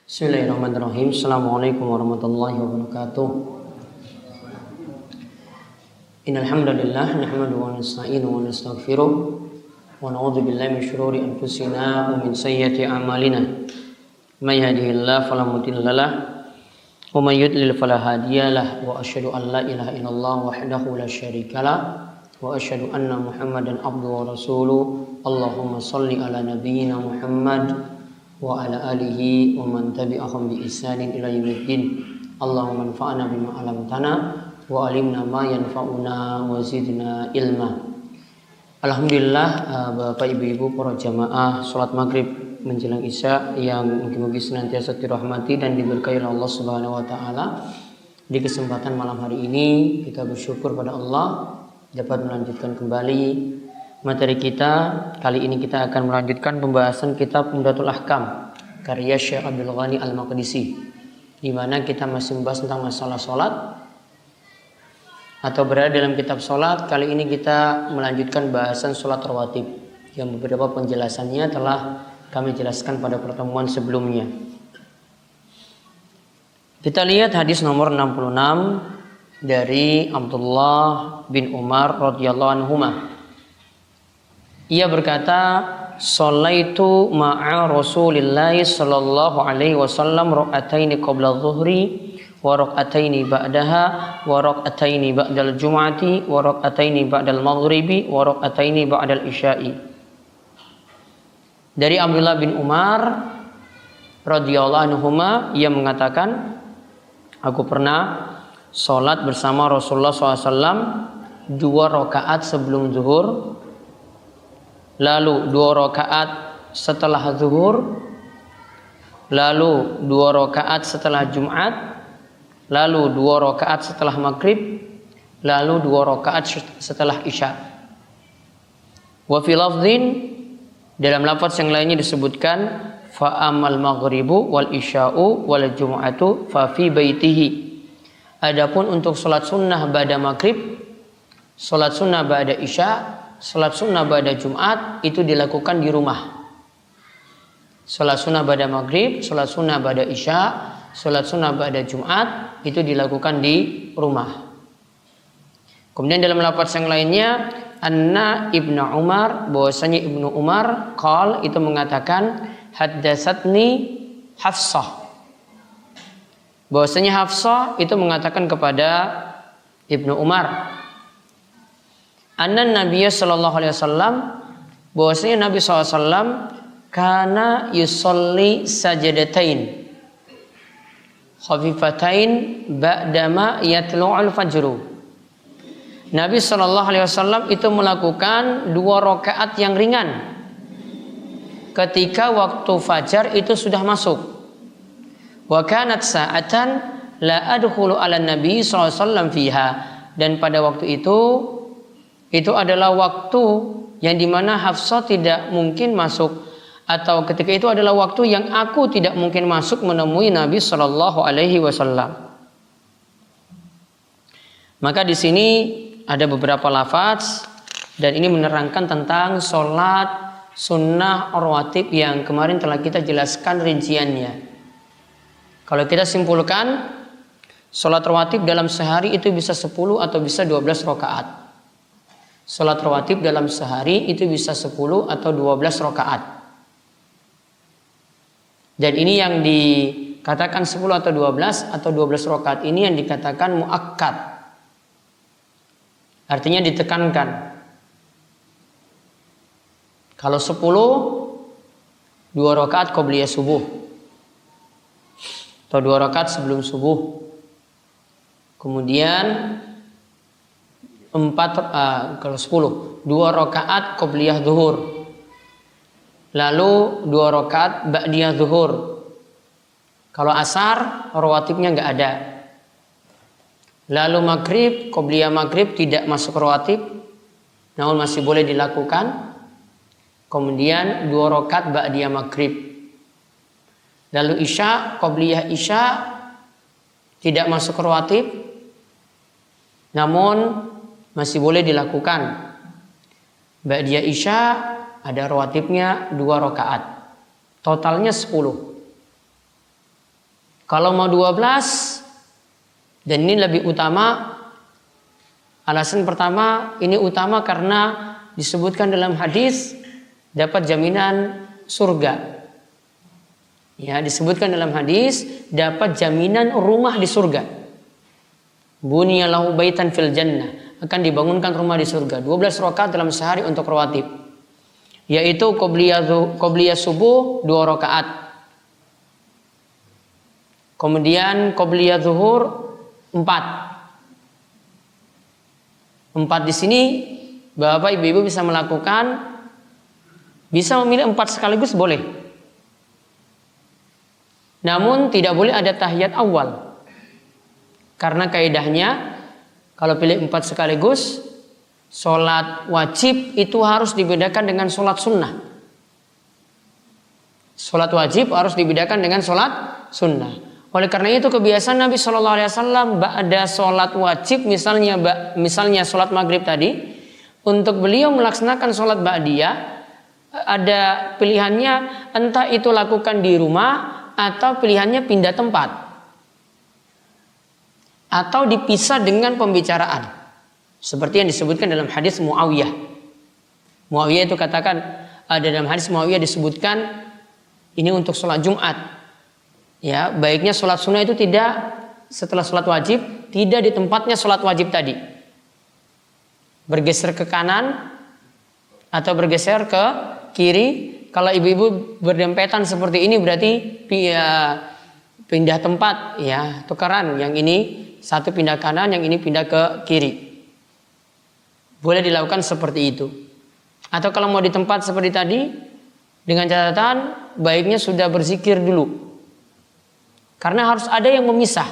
Bismillahirrahmanirrahim. Assalamualaikum warahmatullahi wabarakatuh. Innal hamdalillah nahmaduhu wa nasta'inuhu wa nastaghfiruh wa na'udzu billahi min shururi anfusina wa min sayyiati a'malina. May yahdihillahu fala mudilla lahu wa may yudlil fala hadiyalah wa asyhadu an la ilaha illallah wahdahu la syarika lah wa asyhadu anna Muhammadan abduhu wa rasuluh. Allahumma shalli ala nabiyyina Muhammad wa ala alihi wa man tabi'ahum bi ihsanin ila yaumiddin. Allahumma anfa'na bima 'allamtana wa 'allimna ma yanfa'una wa zidna ilma. Alhamdulillah, Bapak Ibu para jamaah salat maghrib menjelang isya yang mungkin senantiasa dirahmati dan diberkahi oleh Allah Subhanahu wa taala. Di kesempatan malam hari ini kita bersyukur pada Allah dapat melanjutkan kembali materi kita. Kali ini kita akan melanjutkan pembahasan kitab Umdatul Ahkam karya Syekh Abdul Ghani Al-Maqdisi, di mana kita masih membahas tentang masalah sholat atau berada dalam kitab sholat. Kali ini kita melanjutkan bahasan sholat rawatib yang beberapa penjelasannya telah kami jelaskan pada pertemuan sebelumnya. Kita lihat hadis nomor 66 dari Abdullah bin Umar radhiyallahu anhuma. Ia berkata, "Shallaitu ma'a Rasulillah sallallahu alaihi wasallam rak'ataini qabla dhuhri wa rak'ataini ba'daha wa rak'ataini ba'dal jum'ati wa rak'ataini ba'dal maghribi wa rak'ataini ba'dal isya'i." Dari Abdullah bin Umar radhiyallahu anhuma, ia mengatakan, aku pernah sholat bersama Rasulullah SAW 2 rakaat sebelum zuhur, lalu 2 rakaat setelah zuhur, lalu 2 rakaat setelah Jumat, lalu 2 rakaat setelah maghrib, lalu 2 rakaat setelah isya. Wa fi lafdhin, dalam lafaz yang lainnya disebutkan, fa amal maghribu wal isya'u wal jum'atu fa fi baitihi. Adapun untuk salat sunnah ba'da maghrib, salat sunnah ba'da isya, salat sunnah ba'da Jumat itu dilakukan di rumah. Salat sunnah ba'da maghrib, salat sunnah ba'da isya, salat sunnah ba'da Jumat itu dilakukan di rumah. Kemudian dalam lafaz yang lainnya, anna Ibnu Umar, bahwasanya Ibnu Umar qal itu mengatakan, haddatsatni Hafsah, bahwasanya Hafsah itu mengatakan kepada Ibnu Umar, anna Nabiya sallallahu alaihi wasallam, bahwasanya Nabi SAW kana yusolli sajadatain khafifatain ba'dama yatlu'ul fajru. Nabi sallallahu alaihi wasallam itu melakukan 2 rakaat yang ringan ketika waktu fajar itu sudah masuk. Wa kanat sa'atan la adkhulu 'ala Nabi sallallahu alaihi wasallam fiha, dan pada waktu itu adalah waktu yang dimana Hafsah tidak mungkin masuk, atau ketika itu adalah waktu yang aku tidak mungkin masuk menemui Nabi Shallallahu Alaihi Wasallam. Maka di sini ada beberapa lafaz dan ini menerangkan tentang sholat sunnah rawatib yang kemarin telah kita jelaskan rinciannya. Kalau kita simpulkan, sholat rawatib dalam sehari itu bisa 10 atau bisa 12 rakaat. Salat rawatib dalam sehari itu bisa 10 atau 12 rakaat. Dan ini yang dikatakan 10 atau 12 rakaat ini yang dikatakan muakkad. Artinya ditekankan. Kalau 10, 2 rakaat qobliyah subuh atau 2 rakaat sebelum subuh. Kemudian kalau 10, 2 rakaat qobliyah zuhur, lalu 2 rakaat ba'diyah zuhur. Kalau asar rawatibnya nggak ada. Lalu maghrib, qobliyah maghrib tidak masuk rawatib, namun masih boleh dilakukan. Kemudian 2 rakaat ba'diyah maghrib. Lalu isya, qobliyah isya tidak masuk rawatib, namun masih boleh dilakukan. Ba'diyah isya ada rawatibnya 2 rakaat. Totalnya 10. Kalau mau 12, dan ini lebih utama, alasan pertama ini utama karena disebutkan dalam hadis dapat jaminan surga. Ya, disebutkan dalam hadis dapat jaminan rumah di surga. Bunyalahu baitan fil jannah, akan dibangunkan rumah di surga. 12 rakaat dalam sehari untuk rawatib. Yaitu qobliyah subuh 2 rakaat. Kemudian qobliyah zuhur 4 di sini Bapak Ibu bisa melakukan, bisa memilih 4 sekaligus boleh. Namun tidak boleh ada tahiyat awal. Karena kaidahnya kalau pilih 4 sekaligus, sholat wajib itu harus dibedakan dengan sholat sunnah. Sholat wajib harus dibedakan dengan sholat sunnah. Oleh karena itu kebiasaan Nabi Shallallahu Alaihi Wasallam ba'da sholat wajib, misalnya sholat maghrib tadi, untuk beliau melaksanakan sholat ba'diyah, ada pilihannya entah itu lakukan di rumah atau pilihannya pindah tempat atau dipisah dengan pembicaraan, seperti yang disebutkan dalam hadis Muawiyah. Muawiyah itu katakan, ada dalam hadis Muawiyah disebutkan ini untuk sholat Jumat. Ya, baiknya sholat sunnah itu tidak setelah sholat wajib, tidak di tempatnya sholat wajib tadi. Bergeser ke kanan atau bergeser ke kiri. Kalau ibu-ibu berdempetan seperti ini berarti pindah tempat, ya, tukaran. Yang ini satu pindah kanan, yang ini pindah ke kiri. Boleh dilakukan seperti itu. Atau kalau mau di tempat seperti tadi, dengan catatan baiknya sudah berzikir dulu. Karena harus ada yang memisah.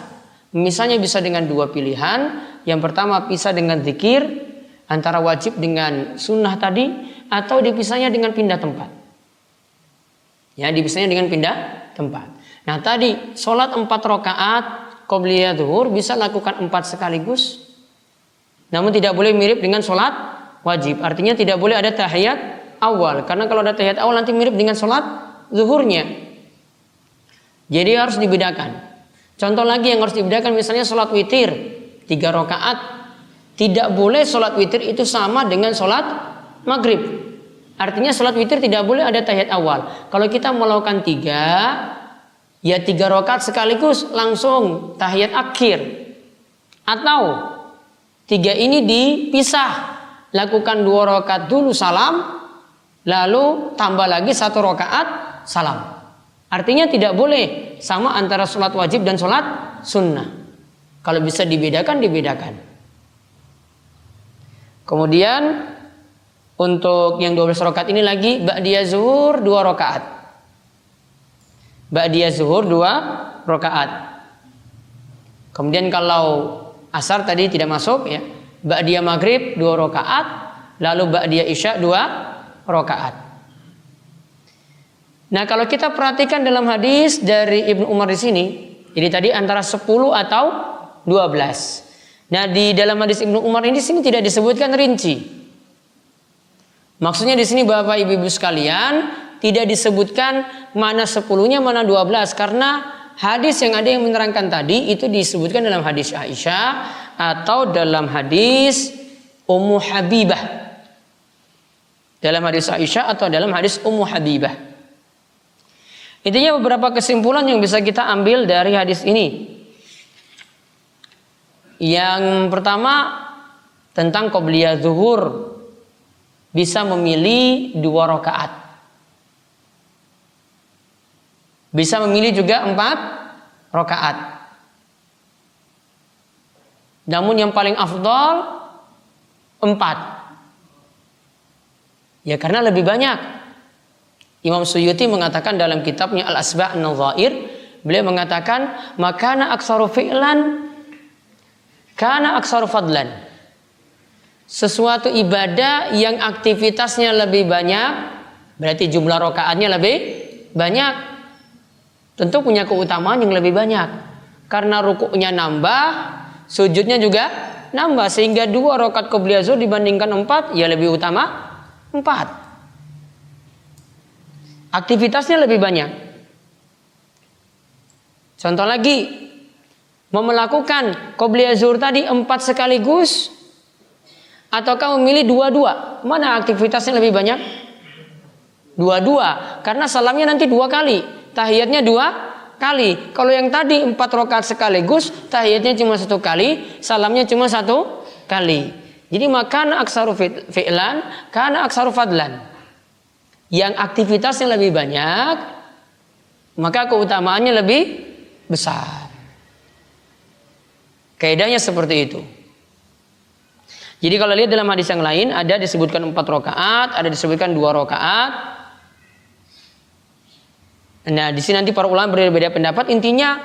Memisahnya bisa dengan 2 pilihan. Yang pertama pisah dengan zikir antara wajib dengan sunnah tadi, atau dipisahnya dengan pindah tempat. Ya, dipisahnya dengan pindah tempat. Nah tadi sholat 4 rakaat qobliyah zuhur bisa lakukan 4 sekaligus. Namun tidak boleh mirip dengan sholat wajib. Artinya tidak boleh ada tahiyat awal. Karena kalau ada tahiyat awal nanti mirip dengan sholat zuhurnya. Jadi harus dibedakan. Contoh lagi yang harus dibedakan, misalnya sholat witir 3 rakaat. Tidak boleh sholat witir itu sama dengan sholat maghrib. Artinya sholat witir tidak boleh ada tahiyat awal. Kalau kita melakukan 3, ya 3 rakaat sekaligus langsung tahiyat akhir. Atau 3 ini dipisah, lakukan 2 rakaat dulu salam, lalu tambah lagi 1 rakaat salam. Artinya tidak boleh sama antara sholat wajib dan sholat sunnah. Kalau bisa dibedakan, dibedakan. Kemudian untuk yang 12 rakaat ini lagi ba'diyah zuhur 2 rakaat. Ba'diyah zuhur 2 rakaat. Kemudian kalau asar tadi tidak masuk, ya, ba'diyah maghrib 2 rakaat, lalu ba'diyah isya 2 rakaat. Nah, kalau kita perhatikan dalam hadis dari Ibnu Umar di sini, jadi tadi antara 10 atau 12. Nah, di dalam hadis Ibnu Umar ini di sini tidak disebutkan rinci. Maksudnya di sini Bapak Ibu sekalian tidak disebutkan mana 10-nya, mana 12, karena hadis yang ada yang menerangkan tadi itu disebutkan dalam hadis Aisyah atau dalam hadis Ummu Habibah. Dalam hadis Aisyah atau dalam hadis Ummu Habibah. Intinya beberapa kesimpulan yang bisa kita ambil dari hadis ini. Yang pertama tentang qobliyah zuhur, bisa memilih 2 rakaat. Bisa memilih juga 4 rakaat. Namun yang paling afdal 4. Ya karena lebih banyak. Imam Suyuti mengatakan dalam kitabnya Al-Asba' An-Nadhair, beliau mengatakan makana aksaru fi'lan kana aksaru fadlan. Sesuatu ibadah yang aktivitasnya lebih banyak berarti jumlah rakaatnya lebih banyak, tentu punya keutamaan yang lebih banyak. Karena rukuknya nambah, sujudnya juga nambah, sehingga 2 rakaat qobliyah zuhur dibandingkan 4 ya lebih utama 4. Aktivitasnya lebih banyak. Contoh lagi, mau melakukan qobliyah zuhur tadi 4 sekaligus ataukah memilih 2-2? Mana aktivitasnya lebih banyak? 2-2, karena salamnya nanti 2 kali, tahiyatnya 2 kali. Kalau yang tadi 4 rakaat sekaligus, tahiyatnya cuma 1 kali, salamnya cuma 1 kali. Jadi makana aksaru fi'lan, kana aksaru fadlan. Yang aktivitasnya lebih banyak, maka keutamaannya lebih besar. Kaidahnya seperti itu. Jadi kalau lihat dalam hadis yang lain, ada disebutkan 4 rakaat, ada disebutkan 2 rakaat. Nah, di sini nanti para ulama berbeda pendapat. Intinya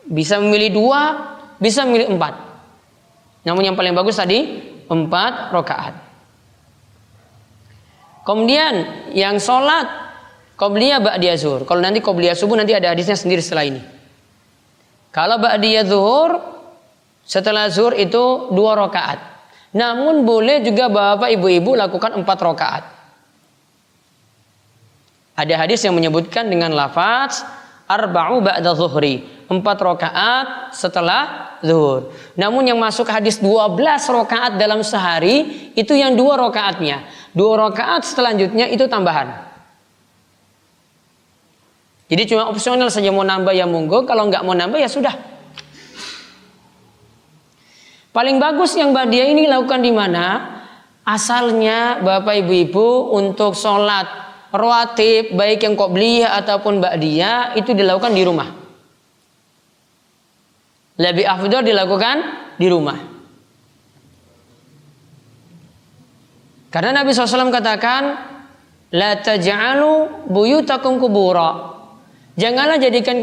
bisa memilih 2, bisa memilih 4. Namun yang paling bagus tadi 4 rakaat. Kemudian yang sholat qobliyah ba'diyah zuhur. Kalau nanti qobliyah subuh nanti ada hadisnya sendiri setelah ini. Kalau ba'diyah zuhur setelah zuhur itu 2 rakaat. Namun boleh juga bapak ibu-ibu lakukan 4 rakaat. Ada hadis yang menyebutkan dengan lafaz arba'u ba'da zuhri, 4 rakaat setelah zuhur. Namun yang masuk hadis 12 rakaat dalam sehari itu yang 2 rakaatnya. 2 rakaat selanjutnya itu tambahan. Jadi cuma opsional saja, mau nambah ya monggo, kalau nggak mau nambah ya sudah. Paling bagus yang ba'diyah ini lakukan di mana? Asalnya bapak ibu-ibu untuk sholat rawatib baik yang qobliyah ataupun ba'diyah itu dilakukan di rumah. Lebih afdal dilakukan di rumah. Karena Nabi SAW katakan, la taj'alu buyutakum kubura. Jangan jadikan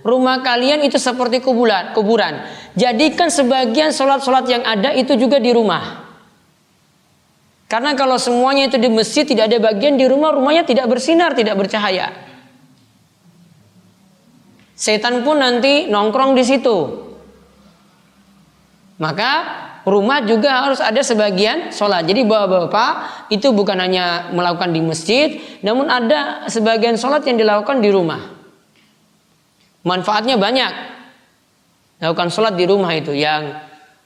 rumah kalian itu seperti kuburan. Jadikan sebagian sholat-sholat yang ada itu juga di rumah. Karena kalau semuanya itu di masjid, tidak ada bagian di rumah, rumahnya tidak bersinar, tidak bercahaya. Setan pun nanti nongkrong di situ. Maka rumah juga harus ada sebagian sholat. Jadi bapak-bapak itu bukan hanya melakukan di masjid, namun ada sebagian sholat yang dilakukan di rumah. Manfaatnya banyak. Lakukan sholat di rumah itu. Yang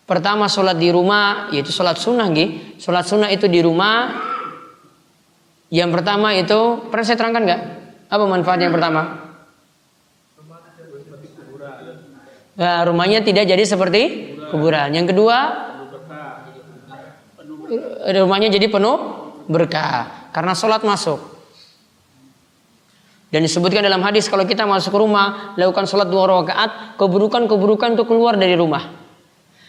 pertama sholat di rumah, yaitu sholat sunnah. Sholat sunnah itu di rumah. Yang pertama itu, pernah saya terangkan nggak? Apa manfaat yang pertama? Nah, rumahnya tidak jadi seperti kuburan. Yang kedua, rumahnya jadi penuh berkah karena sholat masuk. Dan disebutkan dalam hadis kalau kita masuk ke rumah lakukan sholat 2 rakaat, keburukan itu keluar dari rumah.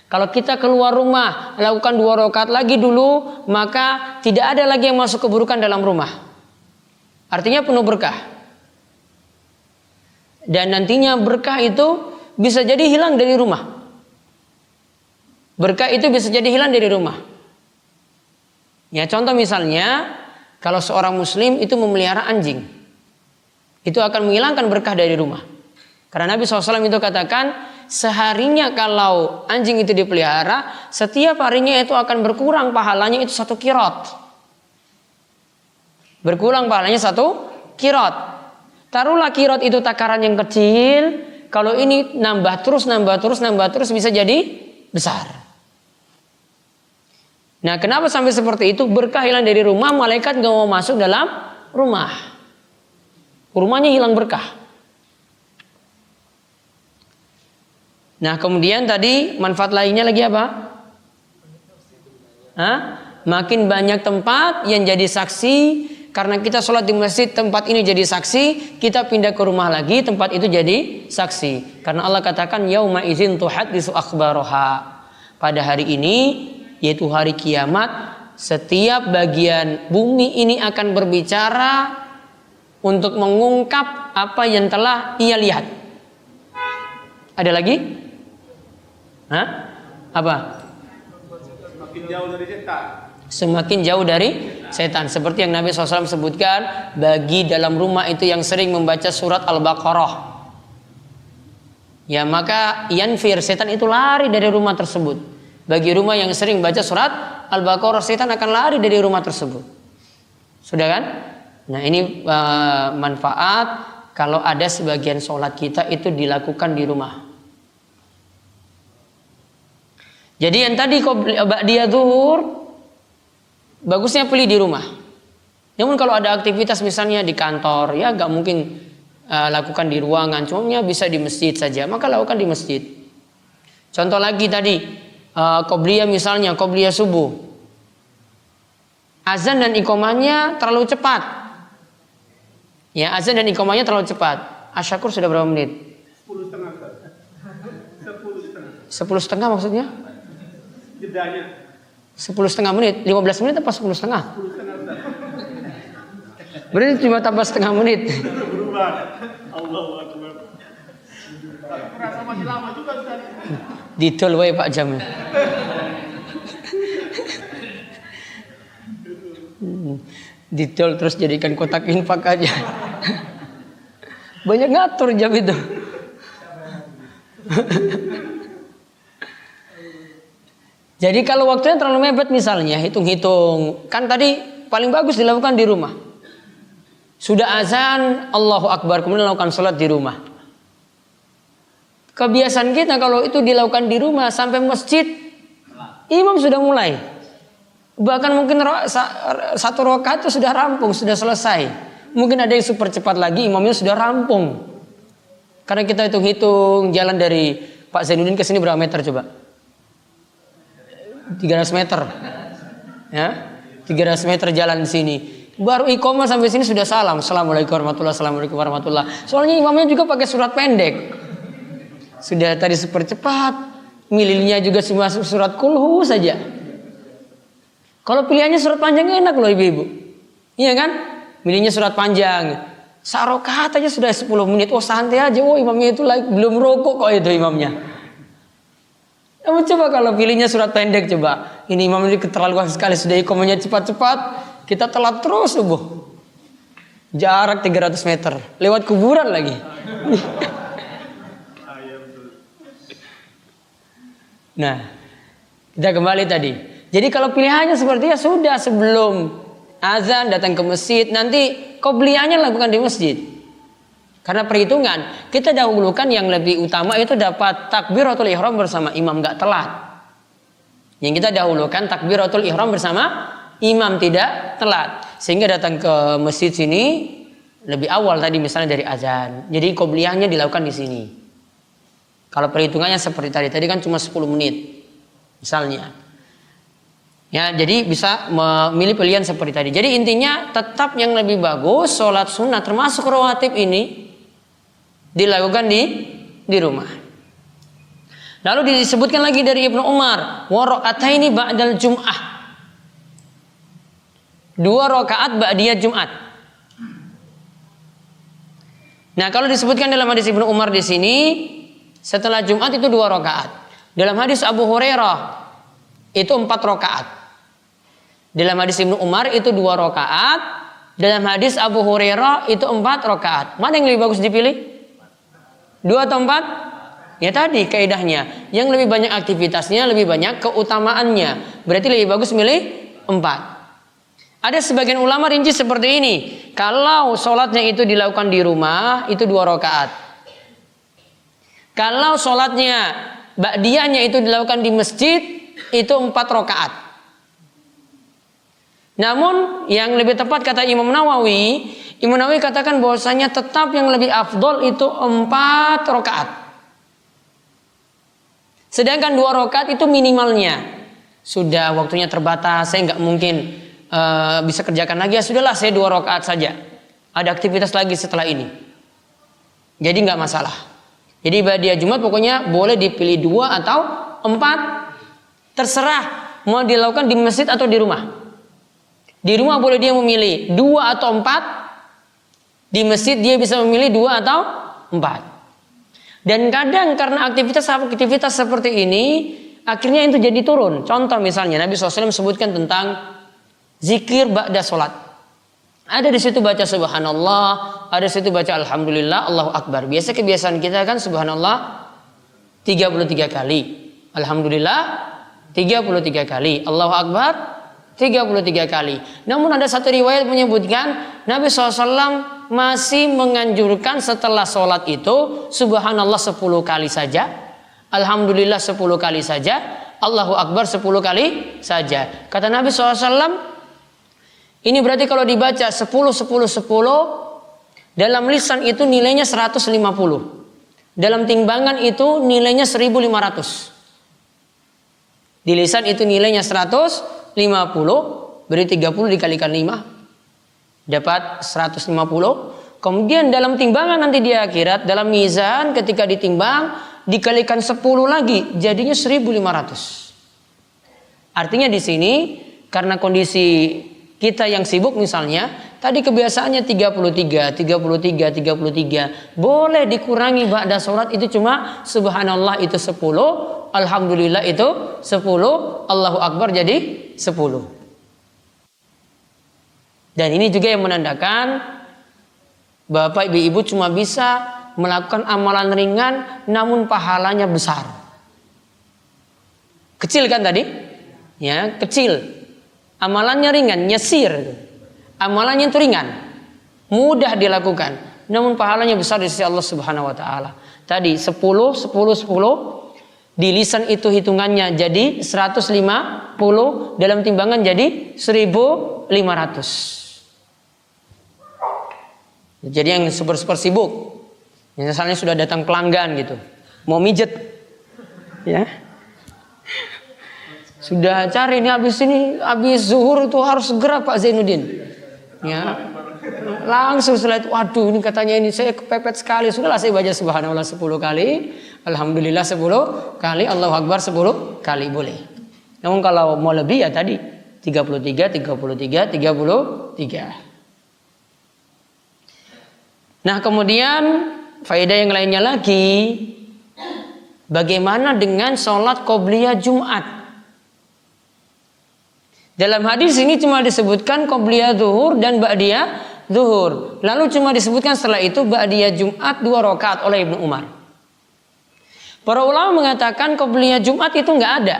Kalau kita keluar rumah lakukan 2 rakaat lagi dulu, maka tidak ada lagi yang masuk keburukan dalam rumah. Artinya penuh berkah. Dan nantinya berkah itu bisa jadi hilang dari rumah. Berkah itu bisa jadi hilang dari rumah. Ya, contoh misalnya kalau seorang muslim itu memelihara anjing, itu akan menghilangkan berkah dari rumah. Karena Nabi SAW itu katakan seharinya kalau anjing itu dipelihara, setiap harinya itu akan berkurang pahalanya itu 1 qirot. Berkurang pahalanya 1 qirot. Taruhlah qirot itu takaran yang kecil, kalau ini nambah terus bisa jadi besar. Nah, kenapa sampai seperti itu? Berkah hilang dari rumah, malaikat gak mau masuk dalam rumah. Rumahnya hilang berkah. Nah, kemudian tadi manfaat lainnya lagi apa? Makin banyak tempat yang jadi saksi. Karena kita sholat di masjid, tempat ini jadi saksi, kita pindah ke rumah lagi, tempat itu jadi saksi. Karena Allah katakan yauma idzin tuhaddisu akhbaraha. Pada hari ini, yaitu hari kiamat, setiap bagian bumi ini akan berbicara untuk mengungkap apa yang telah ia lihat. Ada lagi? Apa? Semakin jauh dari setan. Semakin jauh dari setan. Seperti yang Nabi SAW sebutkan, bagi dalam rumah itu yang sering membaca surat Al-Baqarah, ya maka yanfir, setan itu lari dari rumah tersebut. Bagi rumah yang sering baca surat Al-Baqarah, setan akan lari dari rumah tersebut. Sudah kan? Nah, ini manfaat kalau ada sebagian sholat kita itu dilakukan di rumah. Jadi yang tadi ba'diyah zuhur bagusnya pilih di rumah. Namun kalau ada aktivitas misalnya di kantor, ya nggak mungkin lakukan di ruangan, cuma bisa di masjid saja, maka lakukan di masjid. Contoh lagi tadi, qobliyah misalnya, qobliyah subuh. Azan dan iqomahnya terlalu cepat. Ya, azan dan iqomahnya terlalu cepat. Asyakur sudah berapa menit? 10,5. 10,5. 10,5 maksudnya? Jedanya. 10,5 menit, 15 menit apa 10,5? 10,5. Berarti cuma tambah setengah menit. Berubah. Allahu Akbar. Terasa masih lama juga Ustaz. Didol wae Pak Jam. Didol terus jadikan kotak infak aja. Banyak ngatur jam itu. Jadi kalau waktunya terlalu mepet misalnya, hitung-hitung. Kan tadi paling bagus dilakukan di rumah. Sudah azan, Allahu Akbar, kemudian lakukan sholat di rumah. Kebiasaan kita kalau itu dilakukan di rumah sampai masjid, imam sudah mulai. Bahkan mungkin satu rakaat itu sudah rampung, sudah selesai. Mungkin ada yang super cepat lagi, imamnya sudah rampung. Karena kita hitung-hitung jalan dari Pak Zainuddin ke sini berapa meter coba? 300 meter. Ya, 300 meter jalan di sini. Baru iqomah sampai sini sudah salam. Assalamualaikum warahmatullahi wabarakatuh. Assalamualaikum warahmatullahi. Soalnya imamnya juga pakai surat pendek. Sudah tadi super cepat. Milihnya juga cuma surat kulhu saja. Kalau pilihannya surat panjang enak loh ibu-ibu. Iya kan? Milihnya surat panjang. Sarokat aja sudah 10 menit. Oh santai aja. Oh imamnya itu belum rokok kok itu imamnya. Kamu coba kalau pilihnya surat pendek coba. Ini imam ini keterlaluan sekali. Sudah iqomahnya cepat-cepat. Kita telat terus subuh. Jarak 300 meter. Lewat kuburan lagi. Nah, kita kembali tadi. Jadi kalau pilihannya seperti ya sudah sebelum azan datang ke masjid. Nanti qobliyahnya lakukan di masjid. Karena perhitungan, kita dahulukan yang lebih utama itu dapat takbiratul ihram bersama imam, gak telat. Yang kita dahulukan takbiratul ihram bersama imam, tidak telat. Sehingga datang ke masjid sini lebih awal tadi misalnya dari azan. Jadi qobliyahnya dilakukan di sini. Kalau perhitungannya seperti tadi kan cuma 10 menit. Misalnya. Ya, jadi bisa memilih pilihan seperti tadi. Jadi intinya tetap yang lebih bagus sholat sunnah termasuk rawatib ini dilakukan di rumah. Lalu disebutkan lagi dari Ibnu Umar, wa rakaataini ba'dal jum'ah. 2 rakaat ba'diyah Jumat. Nah, kalau disebutkan dalam hadis Ibnu Umar di sini, setelah Jumat itu 2 rakaat. Dalam hadis Abu Hurairah itu 4 rakaat. Dalam hadis Ibnu Umar itu 2 rakaat. Dalam hadis Abu Hurairah itu 4 rakaat. Mana yang lebih bagus dipilih? 2 atau 4? Ya tadi kaidahnya. Yang lebih banyak aktivitasnya, lebih banyak keutamaannya. Berarti lebih bagus milih 4. Ada sebagian ulama rinci seperti ini. Kalau sholatnya itu dilakukan di rumah, itu 2 rakaat. Kalau sholatnya ba'diyahnya itu dilakukan di masjid, itu 4 rakaat. Namun yang lebih tepat kata Imam Nawawi katakan bahwasanya tetap yang lebih afdol itu 4 rakaat. Sedangkan 2 rakaat itu minimalnya. Sudah waktunya terbatas, saya nggak mungkin bisa kerjakan lagi, ya sudahlah saya 2 rakaat saja. Ada aktivitas lagi setelah ini. Jadi nggak masalah. Jadi ba'diyah Jumat pokoknya boleh dipilih 2 atau 4. Terserah mau dilakukan di masjid atau di rumah. Di rumah boleh dia memilih 2 atau 4. Di masjid dia bisa memilih 2 atau 4. Dan kadang karena aktivitas seperti ini akhirnya itu jadi turun. Contoh misalnya Nabi SAW sebutkan tentang zikir ba'da sholat. Ada di situ baca subhanallah, ada di situ baca alhamdulillah, Allahu Akbar. Biasa kebiasaan kita kan subhanallah 33 kali, alhamdulillah 33 kali, Allahu Akbar 33 kali. Namun ada satu riwayat menyebutkan Nabi SAW masih menganjurkan setelah sholat itu subhanallah 10 kali saja, alhamdulillah 10 kali saja, Allahu Akbar 10 kali saja. Kata Nabi SAW, ini berarti kalau dibaca 10, 10, 10, dalam lisan itu nilainya 150. Dalam timbangan itu nilainya 1500. Di lisan itu nilainya 150, berarti 30 dikalikan 5. Dapat 150. Kemudian dalam timbangan nanti di akhirat, dalam mizan ketika ditimbang dikalikan 10 lagi, jadinya 1500. Artinya di sini karena kondisi kita yang sibuk misalnya, tadi kebiasaannya 33, boleh dikurangi ba'da sholat itu cuma subhanallah itu 10, alhamdulillah itu 10, Allahu Akbar jadi 10. Dan ini juga yang menandakan Bapak Ibu cuma bisa melakukan amalan ringan namun pahalanya besar. Kecil kan tadi? Ya, kecil. Amalannya ringan, nyesir. Amalannya itu ringan. Mudah dilakukan, namun pahalanya besar di sisi Allah Subhanahu wa taala. Tadi 10 di lisan itu hitungannya jadi 150, dalam timbangan jadi 1500. Jadi yang super sibuk, misalnya sudah datang pelanggan gitu, mau mijet, ya, sudah cari ini habis zuhur itu harus segera Pak Zainuddin, ya, langsung setelah itu, waduh ini katanya ini saya kepepet sekali, sudahlah saya baca subhanallah 10 kali, alhamdulillah 10 kali, Allahu Akbar 10 kali boleh. Namun kalau mau lebih ya tadi 33. Nah kemudian faedah yang lainnya lagi, bagaimana dengan sholat qobliyah Jumat? Dalam hadis ini cuma disebutkan qobliyah zuhur dan ba'diyah zuhur. Lalu cuma disebutkan setelah itu ba'diyah Jumat 2 rakaat oleh Ibnu Umar. Para ulama mengatakan qobliyah Jumat itu nggak ada.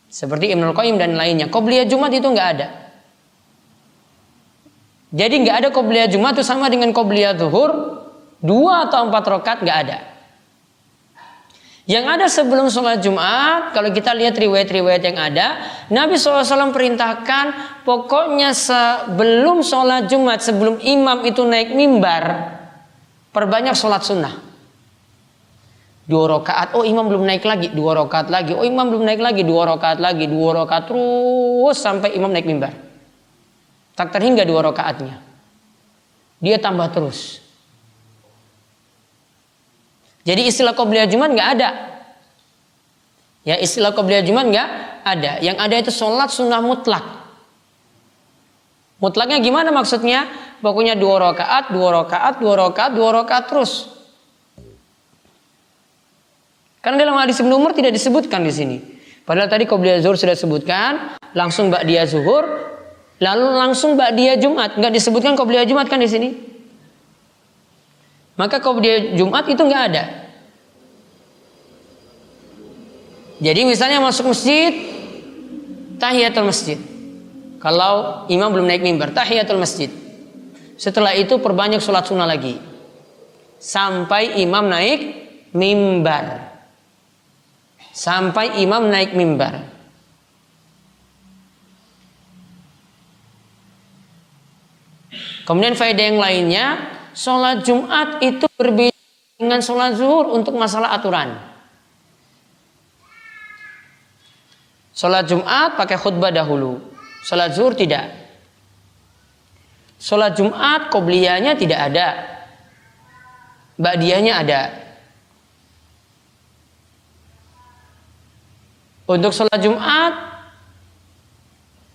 Seperti Ibnul Qayyim dan lainnya, qobliyah Jumat itu nggak ada. Jadi nggak ada qobliyah Jumat itu sama dengan qobliyah zuhur 2 atau 4 rakaat, nggak ada. Yang ada sebelum sholat Jumat, kalau kita lihat riwayat-riwayat yang ada, Nabi SAW perintahkan pokoknya sebelum sholat Jumat, sebelum imam itu naik mimbar, perbanyak sholat sunnah. 2 rakaat, oh imam belum naik lagi, 2 rakaat lagi, oh imam belum naik lagi, 2 rakaat lagi, 2 rakaat terus sampai imam naik mimbar. Tak terhingga 2 rakaatnya. Dia tambah terus. Jadi istilah qobliyah Jumat nggak ada. Ya, istilah qobliyah Jumat nggak ada. Yang ada itu sholat sunnah mutlak. Mutlaknya gimana maksudnya? Pokoknya 2 rakaat, 2 rakaat, 2 rakaat, 2 rakaat terus. Karena dalam hadis Ibnu Umar tidak disebutkan di sini. Padahal tadi qobliyah zuhur sudah disebutkan, langsung ba'diyah zuhur, lalu langsung ba'diyah Jumat, nggak disebutkan qobliyah Jumat kan di sini. Maka qobliyah Jumat itu nggak ada. Jadi misalnya masuk masjid, tahiyatul masjid. Kalau imam belum naik mimbar, tahiyatul masjid. Setelah itu perbanyak sholat sunnah lagi, sampai imam naik mimbar. Sampai imam naik mimbar. Kemudian faedah yang lainnya, sholat Jumat itu berbeda dengan sholat zuhur untuk masalah aturan. Sholat Jumat pakai khutbah dahulu, sholat zuhur tidak. Sholat Jumat qobliyahnya tidak ada, ba'diyahnya ada. Untuk sholat Jumat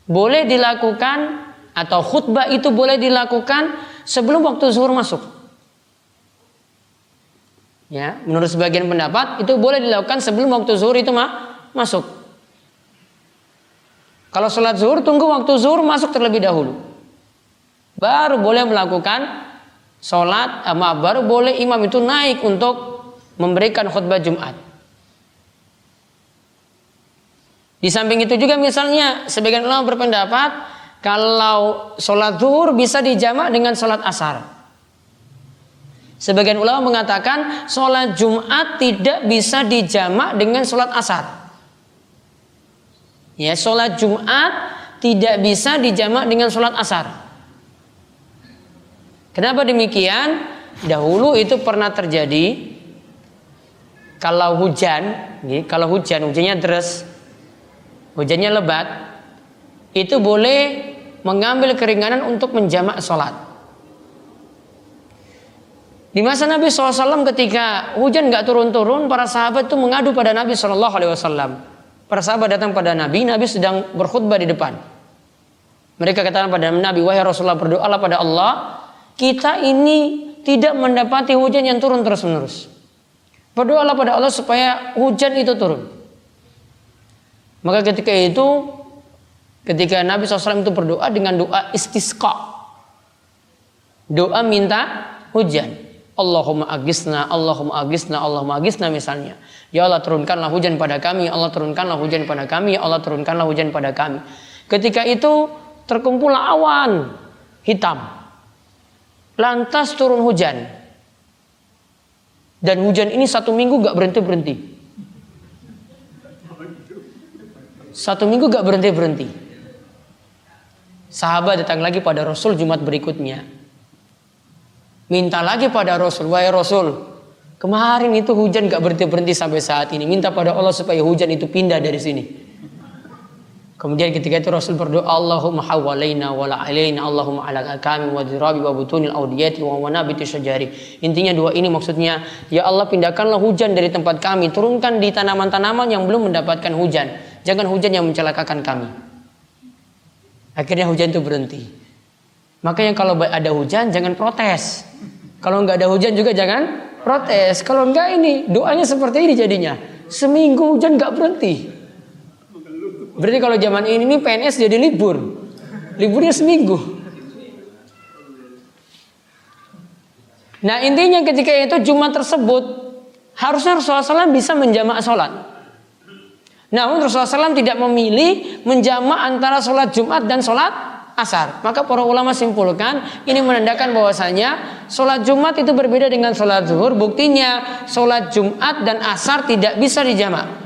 boleh dilakukan, atau khutbah itu boleh dilakukan sebelum waktu zuhur masuk. Ya, menurut sebagian pendapat itu boleh dilakukan sebelum waktu zuhur itu masuk. Kalau sholat zuhur tunggu waktu zuhur masuk terlebih dahulu, baru boleh melakukan sholat, baru boleh imam itu naik untuk memberikan khutbah Jumat. Di samping itu juga misalnya sebagian ulama berpendapat Kalau sholat zuhur bisa dijamak dengan sholat asar. Sebagian ulama mengatakan sholat Jumat tidak bisa dijamak dengan sholat asar. Ya, sholat Jumat tidak bisa dijamak dengan sholat asar. Kenapa demikian? Dahulu itu pernah terjadi kalau hujannya deras, hujannya lebat, itu boleh mengambil keringanan untuk menjamak sholat. Di masa Nabi SAW ketika hujan nggak turun-turun, para sahabat itu mengadu pada Nabi SAW. Para sahabat datang pada Nabi sedang berkhutbah di depan. Mereka katakan pada Nabi, wahai Rasulullah, berdoalah pada Allah, kita ini tidak mendapati hujan yang turun terus-menerus. Berdoalah pada Allah supaya hujan itu turun. Maka ketika Nabi SAW itu berdoa dengan doa istisqa, doa minta hujan. Allahumma agisna, Allahumma agisna, Allahumma agisna misalnya. Ya Allah turunkanlah hujan pada kami, Allah turunkanlah hujan pada kami, Allah turunkanlah hujan pada kami. Ketika itu terkumpul awan hitam. Lantas turun hujan. Dan hujan ini 1 minggu gak berhenti-berhenti. 1 minggu gak berhenti-berhenti. Sahabat datang lagi pada Rasul Jumat berikutnya. Minta lagi pada Rasul, wahai Rasul, kemarin itu hujan gak berhenti-berhenti sampai saat ini. Minta pada Allah supaya hujan itu pindah dari sini. Kemudian ketika itu Rasul berdoa, Allahumma hawalaina wa la alaina, Allahumma ala kami wa dhirabi wa butunil audiyati wa wanabiti syajari. Intinya doa ini maksudnya, ya Allah pindahkanlah hujan dari tempat kami, turunkan di tanaman-tanaman yang belum mendapatkan hujan. Jangan hujan yang mencelakakan kami. Akhirnya hujan itu berhenti. Makanya kalau ada hujan jangan protes. Kalau nggak ada hujan juga jangan protes. Kalau enggak ini doanya seperti ini jadinya. Seminggu hujan nggak berhenti. Berarti kalau zaman ini PNS jadi libur. Liburnya seminggu. Nah intinya ketika itu Jumat tersebut harusnya Rasulullah SAW bisa menjamak sholat. Namun Rasulullah SAW tidak memilih menjamak antara sholat Jumat dan sholat asar. Maka para ulama simpulkan ini menandakan bahwasanya sholat Jumat itu berbeda dengan sholat zuhur. Buktinya sholat Jumat dan asar tidak bisa dijamak.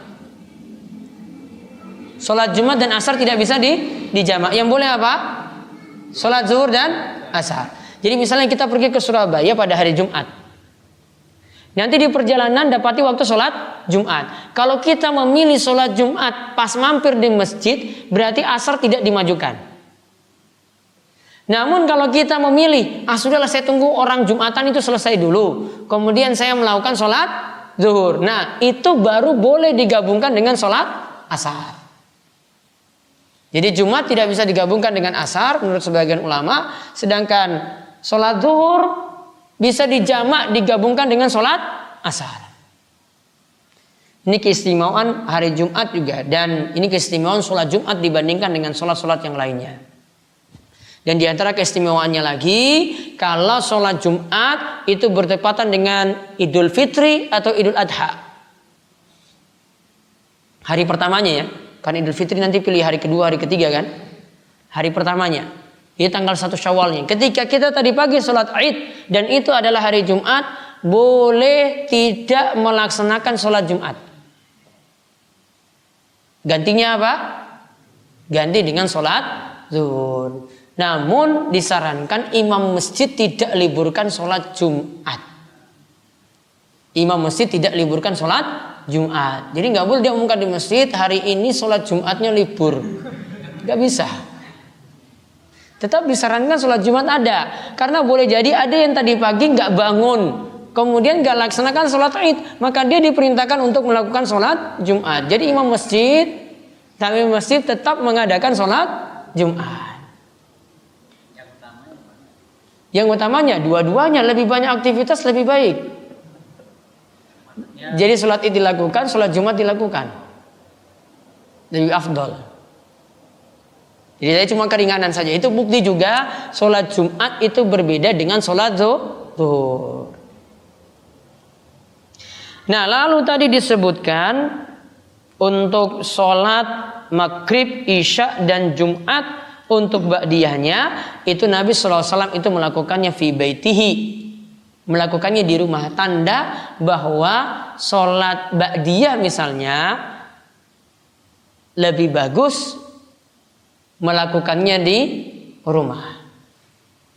Sholat Jumat dan asar tidak bisa dijamak. Yang boleh apa? Sholat zuhur dan asar. Jadi misalnya kita pergi ke Surabaya pada hari Jumat. Nanti di perjalanan dapati waktu sholat Jumat. Kalau kita memilih sholat Jumat pas mampir di masjid, berarti asar tidak dimajukan. Namun kalau kita memilih, sudahlah saya tunggu orang Jumatan itu selesai dulu, kemudian saya melakukan sholat zuhur. Nah itu baru boleh digabungkan dengan sholat asar. Jadi Jumat tidak bisa digabungkan dengan asar menurut sebagian ulama, sedangkan sholat zuhur bisa dijamak digabungkan dengan sholat asar. Ini keistimewaan hari Jumat juga, dan ini keistimewaan sholat Jumat dibandingkan dengan sholat-sholat yang lainnya. Dan di antara keistimewaannya lagi, kalau sholat Jumat itu bertepatan dengan Idul Fitri atau Idul Adha. Hari pertamanya ya. Kan Idul Fitri nanti pilih hari kedua, hari ketiga kan. Hari pertamanya. Ini tanggal 1 Syawalnya. Ketika kita tadi pagi sholat Id dan itu adalah hari Jumat, boleh tidak melaksanakan sholat Jumat. Gantinya apa? Ganti dengan sholat zuhur. Namun disarankan imam masjid tidak liburkan sholat Jumat. Imam masjid tidak liburkan sholat Jumat. Jadi nggak boleh dia umumkan di masjid hari ini sholat Jumatnya libur. Nggak bisa. Tetap disarankan sholat Jumat ada. Karena boleh jadi ada yang tadi pagi nggak bangun, kemudian nggak laksanakan sholat Id, maka dia diperintahkan untuk melakukan sholat Jumat. Jadi imam masjid, kami masjid tetap mengadakan sholat Jumat. Yang utamanya dua-duanya, lebih banyak aktivitas lebih baik. Jadi sholat Id dilakukan, sholat Jumat dilakukan, lebih afdol. Jadi saya cuma keringanan saja. Itu bukti juga sholat Jumat itu berbeda dengan sholat zuhur. Nah lalu tadi disebutkan untuk sholat maghrib, isya dan Jumat Untuk ba'diyahnya itu Nabi SAW itu melakukannya fi baitihi, melakukannya di rumah. Tanda bahwa sholat ba'diyah misalnya lebih bagus melakukannya di rumah.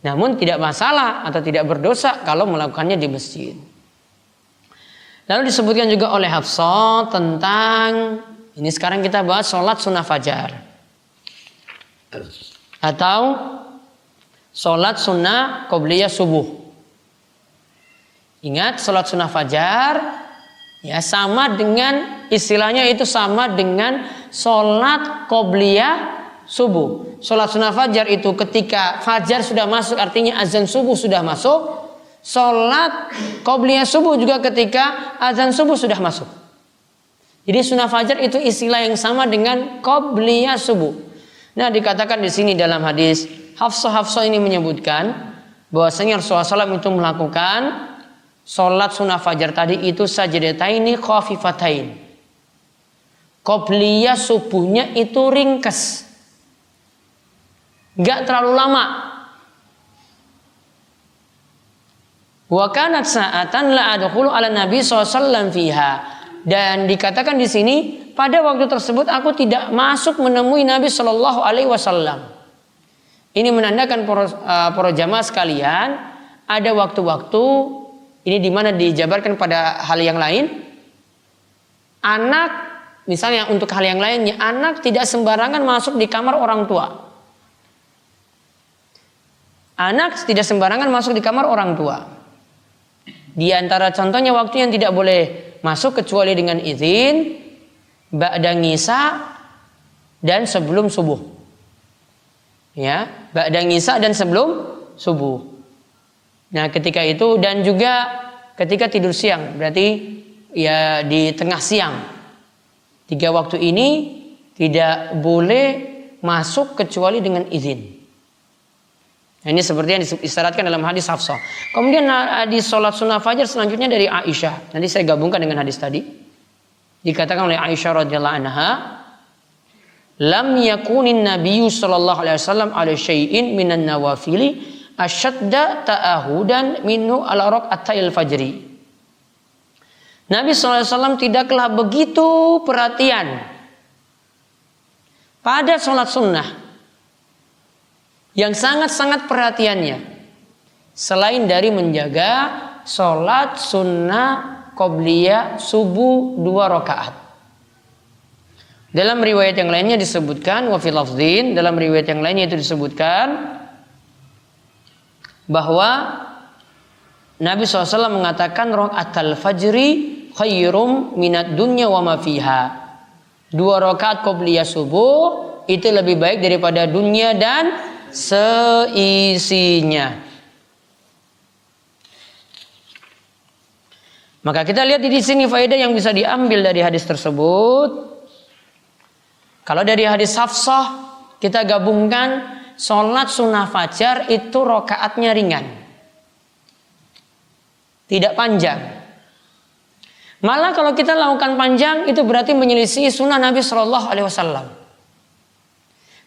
Namun tidak masalah atau tidak berdosa kalau melakukannya di masjid. Lalu disebutkan juga oleh Hafsah tentang, ini sekarang kita bahas sholat sunnah fajar atau sholat sunnah qobliyah subuh. Ingat, sholat sunnah fajar ya sama dengan, istilahnya itu sama dengan sholat qobliyah subuh. Sholat sunnah fajar itu ketika fajar sudah masuk, artinya azan subuh sudah masuk. Sholat qobliyah subuh juga ketika azan subuh sudah masuk. Jadi sunnah fajar itu istilah yang sama dengan qobliyah subuh. Nah, dikatakan di sini dalam hadis Hafsah ini menyebutkan bahwasanya Rasulullah SAW itu melakukan sholat sunnah fajar tadi itu sajadataini khafifatain. Qobliyah subuhnya itu ringkas, nggak terlalu lama. Wa kanat sa'atan la adkhulu ala Nabi SAW fiha. Dan dikatakan di sini, pada waktu tersebut aku tidak masuk menemui Nabi Shallallahu Alaihi Wasallam. Ini menandakan para jamaah sekalian, ada waktu-waktu ini di mana dijabarkan pada hal yang lain. Anak, misalnya untuk hal yang lainnya, anak tidak sembarangan masuk di kamar orang tua. Anak tidak sembarangan masuk di kamar orang tua. Di antara contohnya waktu yang tidak boleh masuk kecuali dengan izin, ba'da ngisa dan sebelum subuh. Ya, ba'da ngisa dan sebelum subuh. Nah, ketika itu dan juga ketika tidur siang, berarti ya di tengah siang. 3 waktu ini tidak boleh masuk kecuali dengan izin. Nah, ini seperti yang disyaratkan dalam hadis Hafsah. Kemudian hadis sholat sunnah fajar selanjutnya dari Aisyah. Nanti saya gabungkan dengan hadis tadi. Dikatakan oleh Aisyah radhiyallahu anha, lam yakunin nabiyyu sallallahu alaihi wasallam ala syai'in minan nawafili asyadda ta'ahudan minhu ala rak'atayil fajri. Nabi sallallahu alaihi wasallam tidaklah begitu perhatian pada sholat sunnah, yang sangat-sangat perhatiannya selain dari menjaga sholat sunnah qobliyah subuh 2 rakaat. Dalam riwayat yang lainnya disebutkan wa fil lafdhin, dalam riwayat yang lainnya itu disebutkan bahwa Nabi SAW mengatakan rakaatul fajri khairum minad dunya wa ma fiha. 2 rakaat qobliyah subuh itu lebih baik daripada dunia dan seisinya. Maka kita lihat di sini faedah yang bisa diambil dari hadis tersebut. Kalau dari hadis Hafsah kita gabungkan, sholat sunnah fajar itu rakaatnya ringan, tidak panjang. Malah kalau kita lakukan panjang itu berarti menyelisih sunnah Nabi Shallallahu Alaihi Wasallam.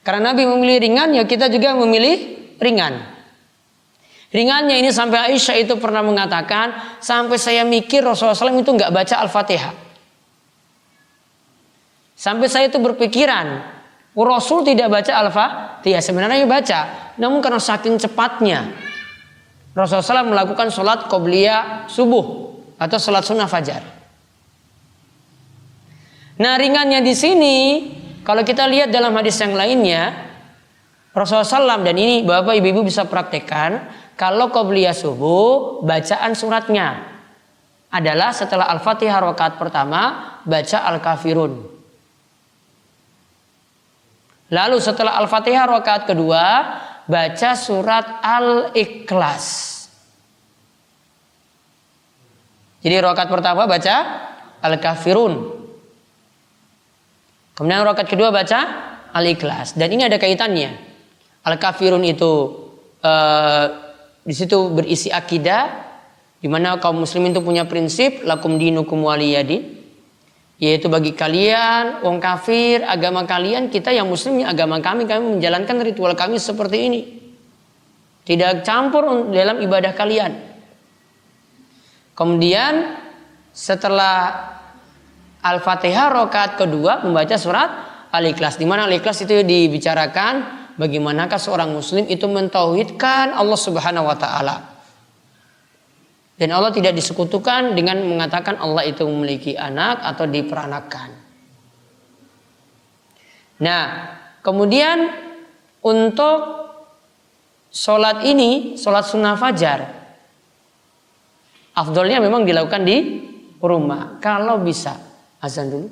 Karena Nabi memilih ringan, ya kita juga memilih ringan. Ringannya ini sampai Aisyah itu pernah mengatakan, sampai saya mikir Rasulullah SAW itu nggak baca Al-Fatihah. Sampai saya itu berpikiran, Rasul tidak baca Al-Fatihah. Sebenarnya baca, namun karena saking cepatnya Rasulullah SAW melakukan sholat qobliyah subuh atau sholat sunnah fajar. Nah, ringannya di sini, kalau kita lihat dalam hadis yang lainnya, Rasulullah SAW, dan ini Bapak Ibu bisa praktekkan, kalau qobliyah subuh, bacaan suratnya adalah setelah Al-Fatihah rakaat pertama, baca Al-Kafirun. Lalu setelah Al-Fatihah rakaat kedua, baca surat Al-Ikhlas. Jadi rakaat pertama baca Al-Kafirun. Kemudian rakaat kedua baca Al-Ikhlas. Dan ini ada kaitannya. Al-Kafirun itu di situ berisi akidah, di mana kaum muslimin itu punya prinsip lakum dinukum waliyadin. Yaitu bagi kalian, wong kafir, agama kalian, kita yang muslim, agama kami menjalankan ritual kami seperti ini. Tidak campur dalam ibadah kalian. Kemudian setelah Al-Fatihah rakaat kedua membaca surat Al-Ikhlas. Di mana Al-Ikhlas itu dibicarakan bagaimanakah seorang muslim itu mentauhidkan Allah Subhanahu wa taala. Dan Allah tidak disekutukan dengan mengatakan Allah itu memiliki anak atau diperanakan. Nah, kemudian untuk sholat ini, sholat sunnah fajar, afdolnya memang dilakukan di rumah. Kalau bisa, azan dulu.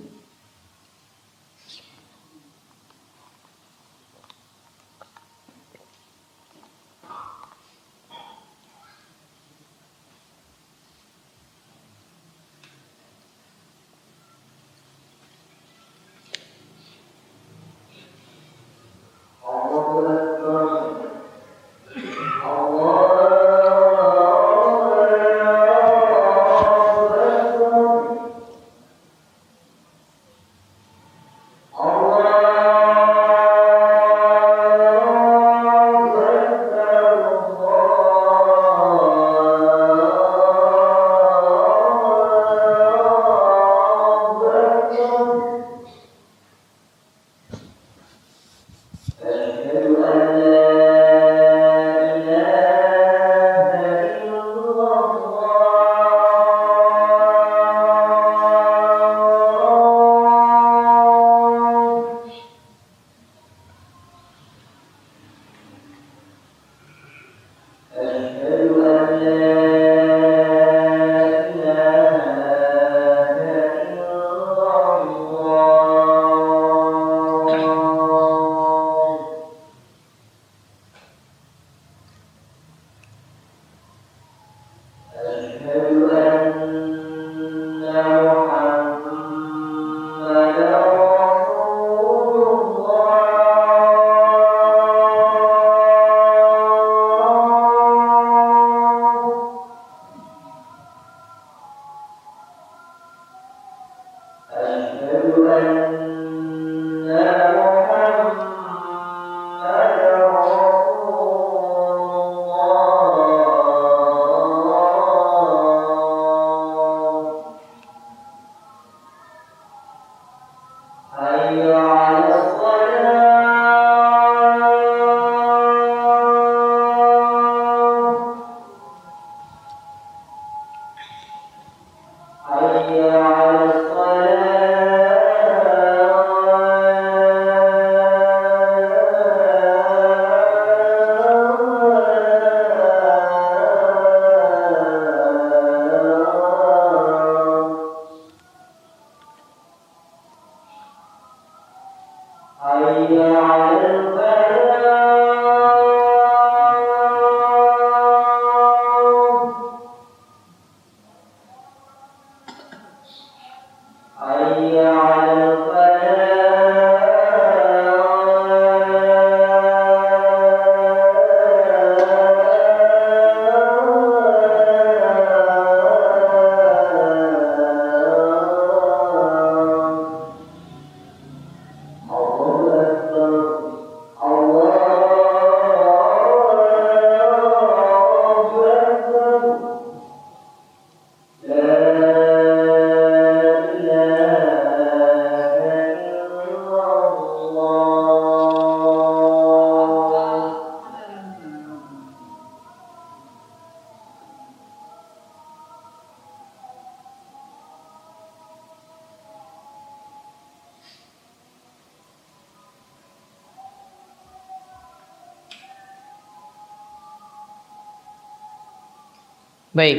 Baik,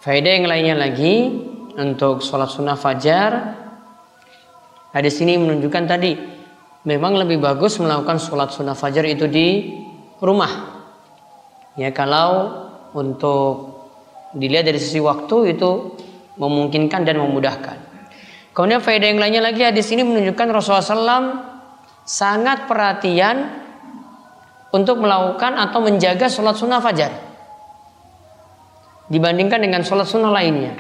faedah yang lainnya lagi untuk sholat sunnah fajar. Hadis ini menunjukkan tadi memang lebih bagus melakukan sholat sunnah fajar itu di rumah. Ya, kalau untuk dilihat dari sisi waktu itu memungkinkan dan memudahkan. Kemudian faedah yang lainnya lagi, hadis ini menunjukkan Rasulullah SAW sangat perhatian untuk melakukan atau menjaga sholat sunnah fajar dibandingkan dengan sholat sunnah lainnya.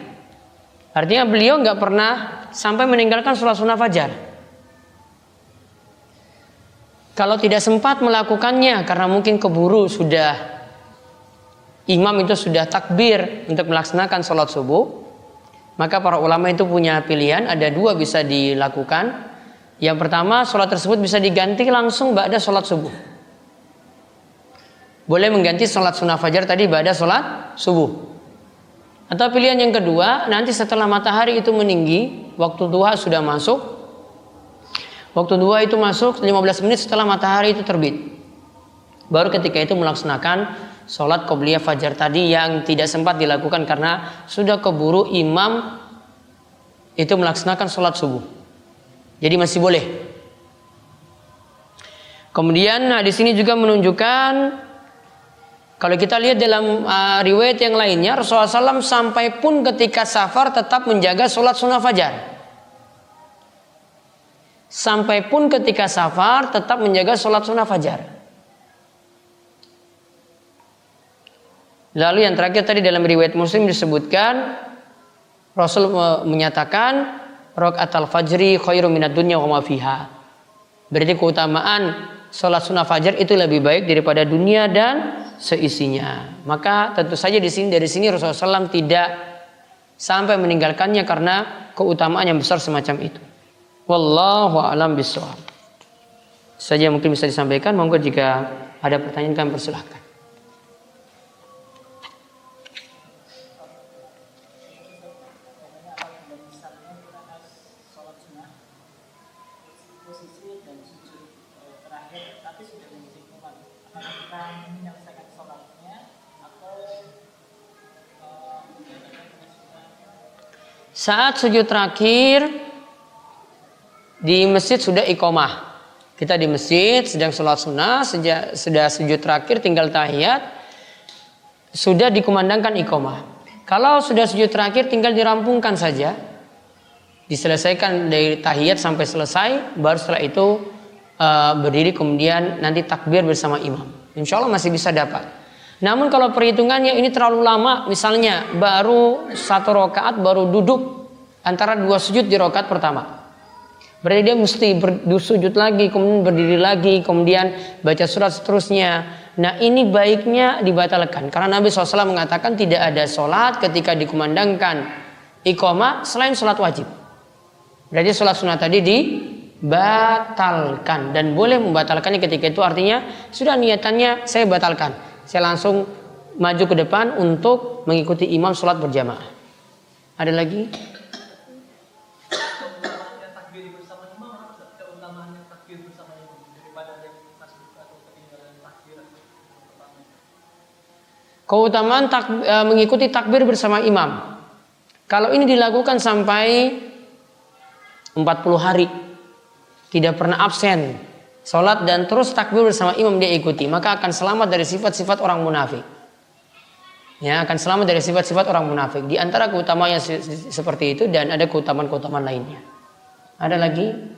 Artinya beliau nggak pernah sampai meninggalkan sholat sunnah fajar. Kalau tidak sempat melakukannya karena mungkin keburu sudah imam itu sudah takbir untuk melaksanakan sholat subuh, maka para ulama itu punya pilihan, ada dua bisa dilakukan. Yang pertama, sholat tersebut bisa diganti langsung ba'da sholat subuh. Boleh mengganti sholat sunnah fajar tadi ba'da sholat subuh. Atau pilihan yang kedua, nanti setelah matahari itu meninggi, waktu duha sudah masuk. Waktu duha itu masuk 15 menit setelah matahari itu terbit. Baru ketika itu melaksanakan sholat qobliyah fajar tadi yang tidak sempat dilakukan karena sudah keburu imam itu melaksanakan sholat subuh. Jadi masih boleh. Kemudian di sini juga menunjukkan, kalau kita lihat dalam riwayat yang lainnya, Rasulullah SAW sampai pun ketika safar tetap menjaga sholat sunnah fajar. Sampai pun ketika safar tetap menjaga sholat sunnah fajar. Lalu yang terakhir tadi dalam riwayat Muslim disebutkan, Rasul menyatakan, rakaatul fajri khairum minad dunya wa ma fiha. Berarti keutamaan sholat sunnah fajar itu lebih baik daripada dunia dan seisinya. Maka tentu saja dari sini Rasulullah SAW tidak sampai meninggalkannya karena keutamaan yang besar semacam itu. Wallahu a'lam bishawab. Saja mungkin bisa disampaikan. Monggo jika ada pertanyaan kami persilahkan. Saat sujud terakhir di masjid sudah iqomah. Kita di masjid sedang sholat sunnah, sudah sujud terakhir tinggal tahiyat, sudah dikumandangkan iqomah. Kalau sudah sujud terakhir tinggal dirampungkan saja, diselesaikan dari tahiyat sampai selesai, baru setelah itu berdiri kemudian nanti takbir bersama imam. Insya Allah masih bisa dapat. Namun kalau perhitungannya ini terlalu lama, misalnya baru 1 rakaat baru duduk antara 2 sujud di rakaat pertama, berarti dia mesti sujud lagi, kemudian berdiri lagi, kemudian baca surat seterusnya. Nah ini baiknya dibatalkan karena Nabi SAW mengatakan tidak ada sholat ketika dikumandangkan iqamah selain sholat wajib. Berarti sholat sunnah tadi dibatalkan, dan boleh membatalkannya ketika itu artinya sudah niatannya saya batalkan, saya langsung maju ke depan untuk mengikuti imam sholat berjamaah. Ada lagi? Keutamaan mengikuti takbir bersama imam. Kalau ini dilakukan sampai 40 hari, tidak pernah absen sholat dan terus takbir bersama imam dia ikuti, maka akan selamat dari sifat-sifat orang munafik. Ya, akan selamat dari sifat-sifat orang munafik. Di antara keutamaannya seperti itu, dan ada keutamaan-keutamaan lainnya. Ada lagi?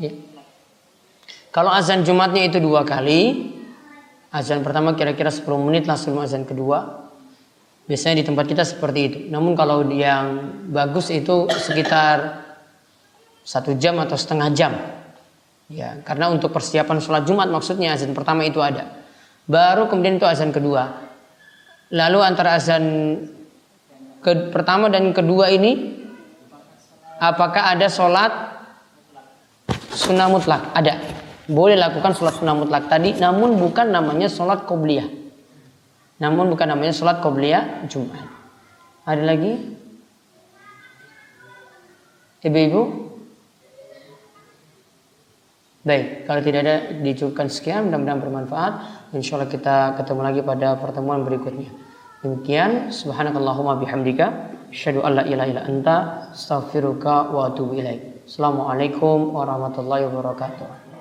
Ya. Kalau azan Jumatnya itu 2 kali, azan pertama kira-kira 10 menit langsung azan kedua, biasanya di tempat kita seperti itu. Namun kalau yang bagus itu sekitar 1 jam atau setengah jam, ya, karena untuk persiapan sholat Jumat maksudnya azan pertama itu ada, baru kemudian itu azan kedua. Lalu antara azan pertama dan kedua ini apakah ada sholat sunnah mutlak? Ada. Boleh lakukan sholat sunnah mutlak tadi, namun bukan namanya sholat qobliyah. Namun bukan namanya sholat qobliyah Jumat. Ada lagi? Ibu-ibu? Baik, kalau tidak ada dicukupkan sekian, mudah-mudahan bermanfaat. Insyaallah kita ketemu lagi pada pertemuan berikutnya. Demikian, subhanakallahumma bihamdika, asyhadu an la ilaha illa anta, astaghfiruka wa atubu ilaik. Assalamualaikum warahmatullahi wabarakatuh.